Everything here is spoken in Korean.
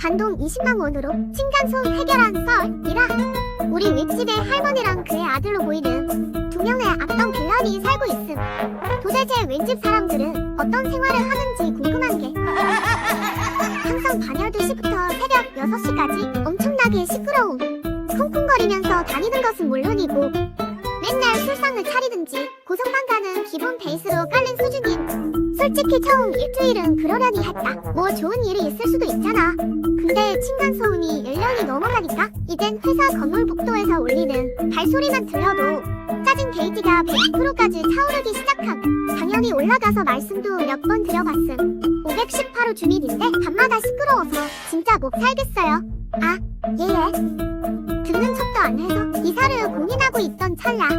단돈 20만 원으로 층간소음 해결한 썰이라. 우리 윗집의 할머니랑 그의 아들로 보이는 두 명의 악동 빌런이 살고 있음. 도대체 윗집 사람들은 어떤 생활을 하는지 궁금한 게. 항상 반열 2시부터 새벽 6시까지 엄청나게 시끄러움. 쿵쿵거리면서 다니는 것은 물론이고 맨날 술상을 차리든지 고성방 가는 기본 베이스로 깔린 수준임. 솔직히 처음 일주일은 그러려니 했다. 뭐 좋은 일이 있을 수도 있잖아. 근데 층간소음이 1년이 넘어가니까 이젠 회사 건물 복도에서 울리는 발소리만 들려도 짜증 게이지가 100%까지 차오르기 시작함. 당연히 올라가서 말씀도 몇 번 드려봤음. 518호 주민인데 밤마다 시끄러워서 진짜 못 살겠어요. 아, 듣는 척도 안 해서 이사를 고민하고 있던 찰나